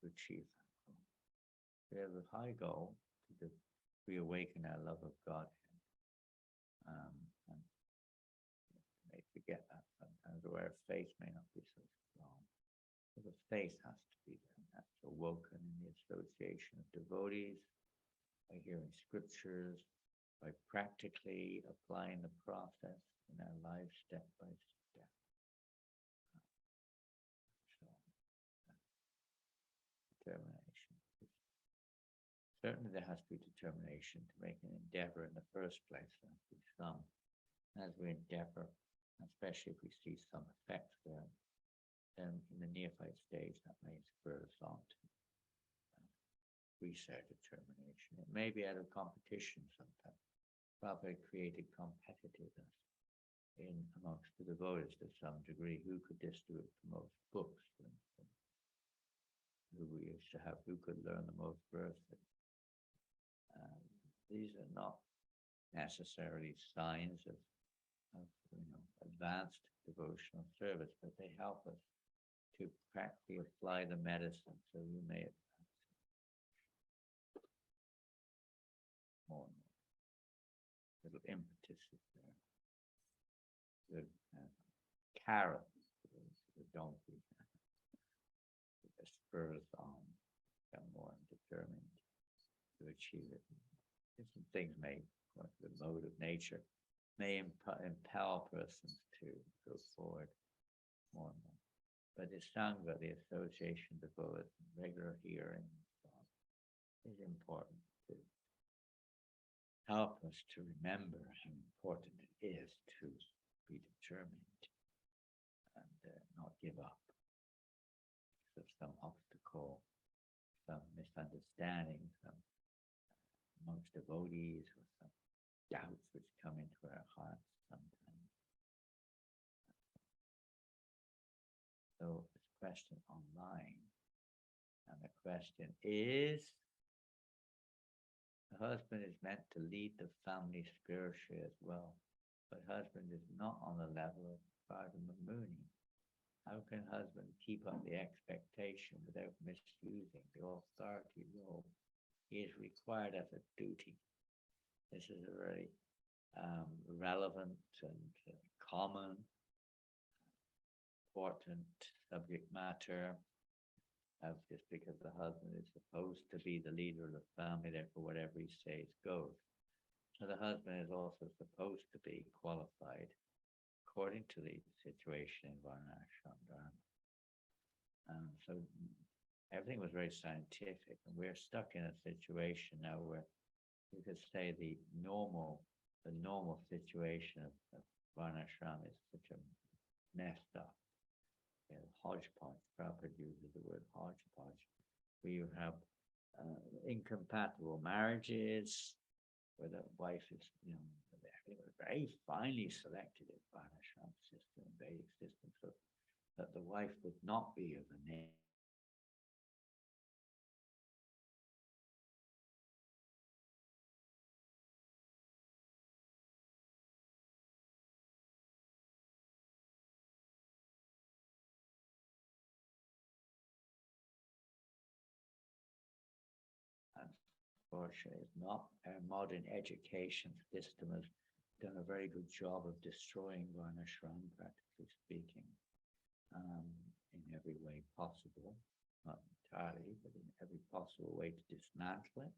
to achieve that goal. We have a high goal to reawaken our love of Godhead. And we may forget that sometimes, or our faith may not be so strong. So the faith has to be there. That's awoken in the association of devotees, by hearing scriptures, by practically applying the process in our lives step by step. So, determination. Certainly there has to be determination to make an endeavor in the first place. There has to be some. As we endeavor, especially if we see some effects there, then in the neophyte stage that may spur us on to increase our determination. It may be out of competition sometimes. Prabhupada created competitiveness amongst the devotees to some degree. Who could distribute the most books, for instance? Who we used to have, who could learn the most verses? These are not necessarily signs of advanced devotional service, but they help us to practically apply the medicine, so you may advance more and more. Little impetus is there. Good carrot for the donkey. It spurs on, become more determined to achieve it. Different things may, according to the mode of nature, may impel persons to go forward more and more. But the Sangha, the association of devotees, regular hearing, and so on, is important to help us to remember how important it is to be determined and not give up. So some obstacle, some misunderstanding, amongst devotees, or some doubts which come into our hearts sometimes. So this question online, and the question is, the husband is meant to lead the family spiritually as well, but husband is not on the level of Pradhamamuni. How can husband keep up the expectation without misusing the authority role he is required as a duty? This is a very relevant and common, important subject matter. Just because the husband is supposed to be the leader of the family, therefore whatever he says goes. So the husband is also supposed to be qualified according to the situation in Varnashram Dharma. So everything was very scientific, and we're stuck in a situation now where you could say the normal situation of Varnashram is such a messed up, hodgepodge. Prabhupada uses the word hodgepodge, where you have incompatible marriages, where the wife is, they were very finely selected in Varnashram system, Vedic system, so that the wife would not be of a name. Unfortunately, it's not. Our modern education system has done a very good job of destroying Varnashram, practically speaking, in every way possible. Not entirely, but in every possible way to dismantle it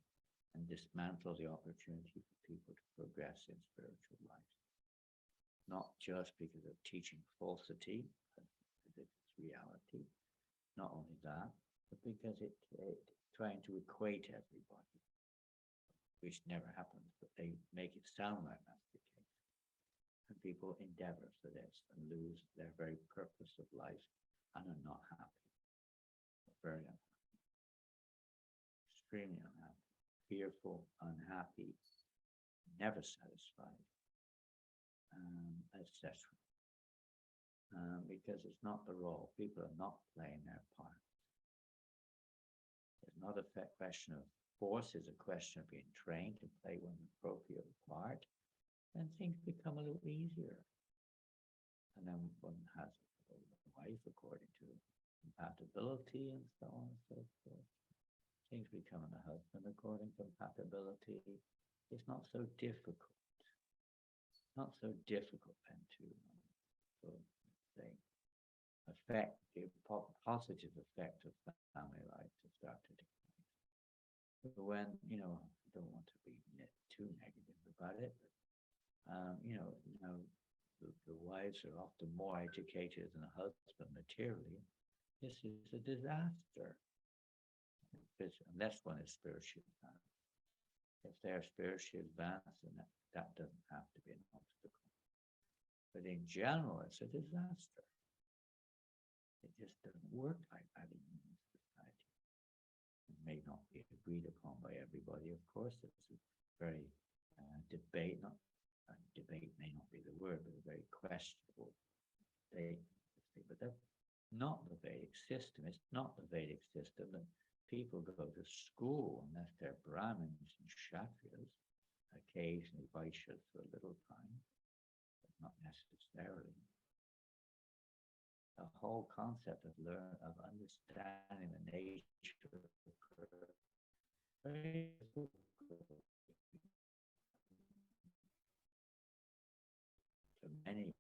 and dismantle the opportunity for people to progress in spiritual life. Not just because of teaching falsity, as if it's reality. Not only that, but because it's trying to equate everybody, which never happens, but they make it sound like that's the case. And people endeavor for this and lose their very purpose of life and are not happy. Very unhappy. Extremely unhappy. Fearful, unhappy, never satisfied, etc. Because it's not the role. People are not playing their part. It's not a question of force, it's a question of being trained to play one appropriate part, and things become a little easier. And then one has a wife according to compatibility and so on and so forth. Things becoming a husband according to compatibility. It's not so difficult. Not so difficult then to say affect the positive effect of family life to start to decline. But when I don't want to be too negative about it, but the wives are often more educated than the husband materially. This is a disaster. Unless one is spiritually advanced. If they're spiritually advanced, then that doesn't have to be an obstacle. But in general, it's a disaster. It just doesn't work like that in human society. It may not be agreed upon by everybody, of course. It's a very debate may not be the word, but a very questionable debate. But that's not the Vedic system. It's not the Vedic system that people go to school unless they're Brahmins and Kshatriyas, occasionally Vaishyas for a little time, but not necessarily. The whole concept of understanding the nature of the very so many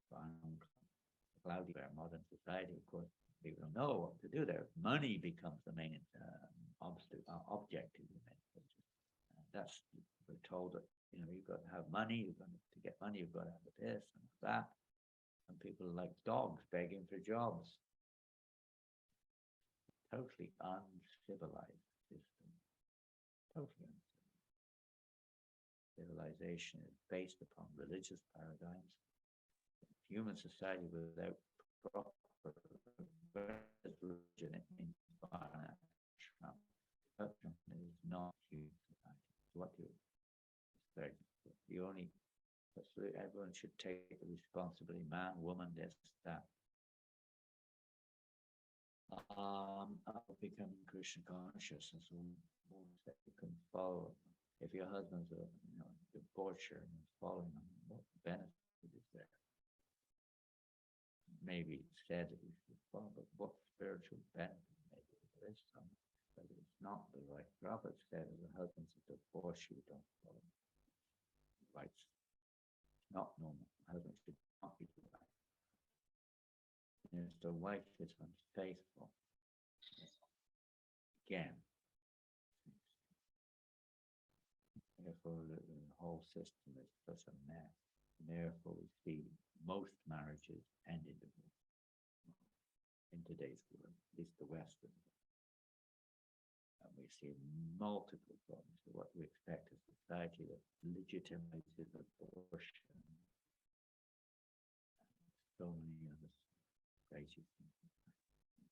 cloudy our modern society, of course, people don't know what to do there. Money becomes the main objective. That's we're told that you've got to have money. To get money, you've got to have this and that. And people are like dogs begging for jobs. Totally uncivilized system. Totally uncivilized. Civilization is based upon religious paradigms. Human society without proper religion in is not human society. What you expect? Everyone should take the responsibility. Man, woman, this, that. Becoming Krishna conscious, and so you can follow. If your husband's a debaucher and is following him, what benefit is there? Maybe it's said that you should follow, but what spiritual benefit? Maybe there is some, but it's not the right. Prophet said, as a husband's a debaucher, you don't follow right. It's not normal. Husband should not be right. And if the wife is unfaithful, again, therefore the whole system is such a mess. And therefore we see most marriages end in divorce. in today's world, at least the Western world. And we see multiple forms of what we expect a society that legitimizes abortion. So many other crazy things.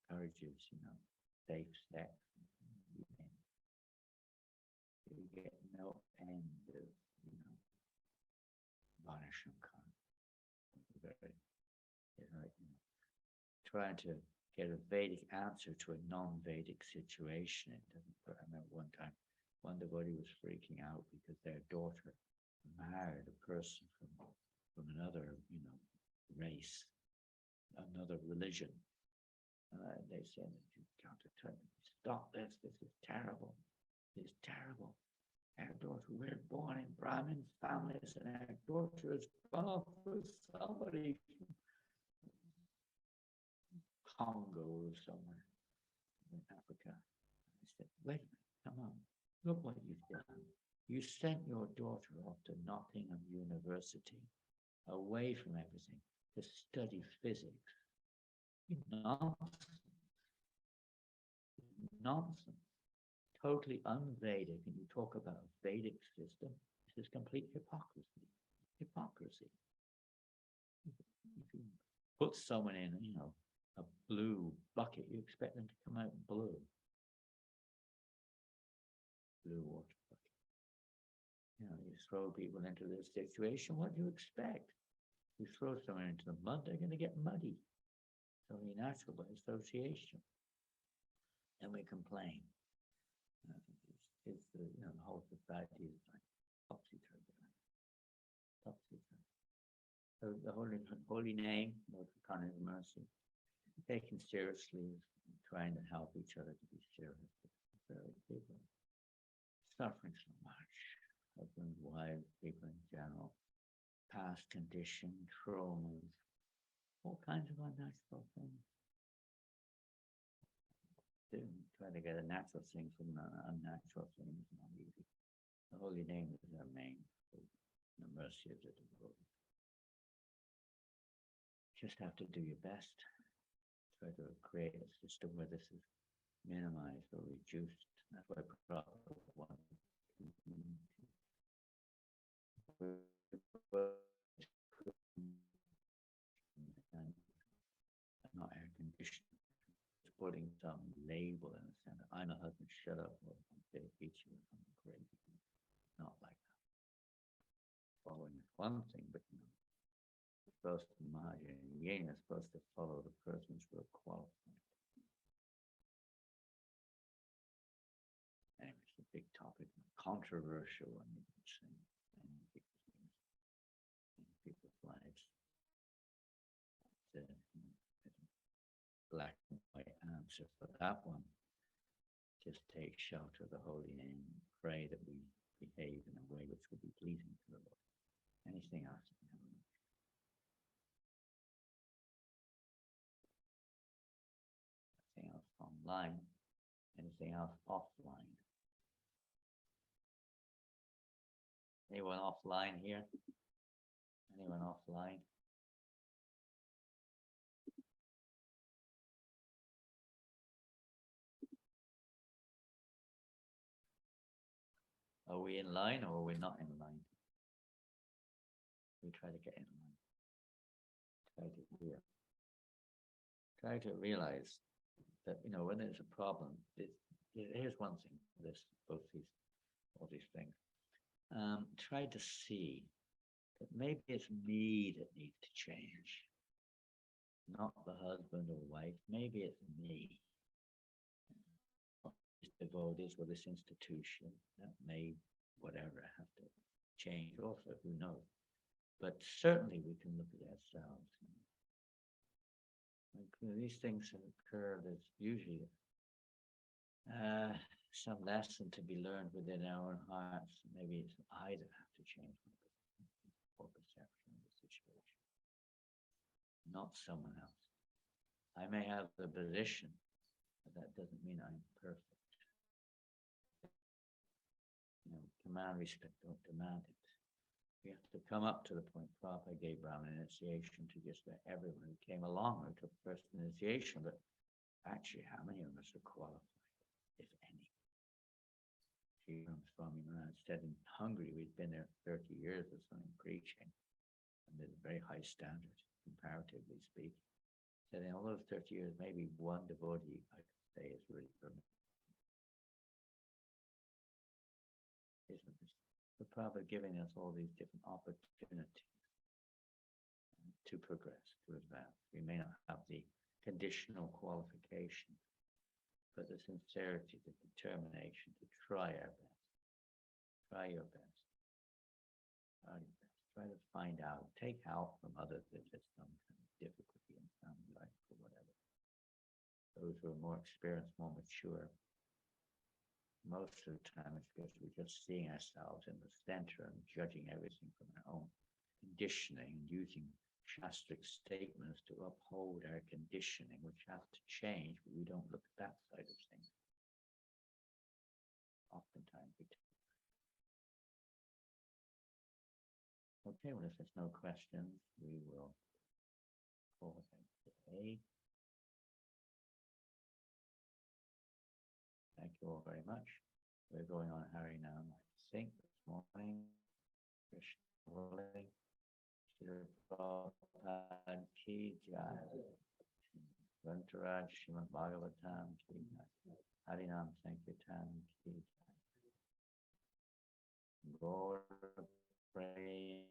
Encourages, safe sex. You get no end of, punishment. Trying to get a Vedic answer to a non-Vedic situation. It doesn't. I remember one time, one devotee was freaking out because their daughter married a person from another, race, another religion. They said, "Stop this! This is terrible. This is terrible. Our daughter, we're born in Brahmin families, and our daughter is gone off with somebody from Congo or somewhere in Africa." I said, "Wait a minute, come on, look what you've done. You sent your daughter off to Nottingham University, away from everything, to study physics. Nonsense. Nonsense. Totally un-Vedic, and you talk about a Vedic system. This is complete hypocrisy. Hypocrisy. If you put someone in, a blue bucket, you expect them to come out blue. Blue water bucket. You throw people into this situation, what do you expect? You throw someone into the mud, they're going to get muddy. It's only natural by association. And we complain. It's the whole society is like topsy-turvy. Topsy-turvy. So the holy name, Lord Kind of Mercy, taken seriously, trying to help each other to be serious. People suffering so much, husbands, wives, people in general, past condition, traumas, all kinds of unnatural things. Try to get a natural thing from an unnatural thing is not easy. The holy name is our main, the mercy of the devotee. Just have to do your best. Try to create a system where this is minimized or reduced. That's why Prabhupada wanted not air conditioning. Putting some label in the center. I'm a husband, shut up, or they beat you or something crazy. Not like that. Following is one thing, but you're supposed to Maharaja and Yin is supposed to follow the persons who are qualified. And it's a big topic, controversial, and you can say, and people's lives. Black and white answer for that one. Just take shelter of the holy name and pray that we behave in a way which will be pleasing to the Lord. Anything else? Anything else online? Anything else offline? Anyone offline here? Anyone offline? Are we in line or are we not in line? We try to get in line. Try to realize that, when there's a problem, here's one thing, all these things. Try to see that maybe it's me that needs to change, not the husband or wife. Maybe it's me. Devotees with this institution that may whatever have to change also, who knows, but certainly we can look at ourselves. These things occur, there's usually some lesson to be learned within our own hearts. Maybe it's I that have to change my perception of the situation, not someone else. I may have the position, but that doesn't mean I'm perfect. Command respect, don't demand it. We have to come up to the point Prabhupada gave Brahmin initiation to just let everyone who came along who took first initiation, but actually how many of us are qualified, if any? Swami Maharaj said in Hungary, we'd been there 30 years or something preaching, and there's a very high standard, comparatively speaking. Said in all those 30 years, maybe one devotee, I could say, is really permanent. Isn't this? The Prabhupada giving us all these different opportunities to progress, to advance. We may not have the conditional qualification, but the sincerity, the determination to try our best. Try your best. Try your best. Try to find out. Take help from others if there's some kind of difficulty in family life or whatever. Those who are more experienced, more mature. Most of the time it's because we're just seeing ourselves in the center and judging everything from our own conditioning and using Shastric statements to uphold our conditioning, which has to change, but we don't look at that side of things. Oftentimes we do. Okay, well, if there's no questions, we will call it today. Thank you all very much. We're going on Harinam, I think, this morning. Krishna willing. Shri Prabhupada ki jai. Venturaj Srimad Bhagavatam ki jai. Harinam Sankirtan ki jai. Gaur Prem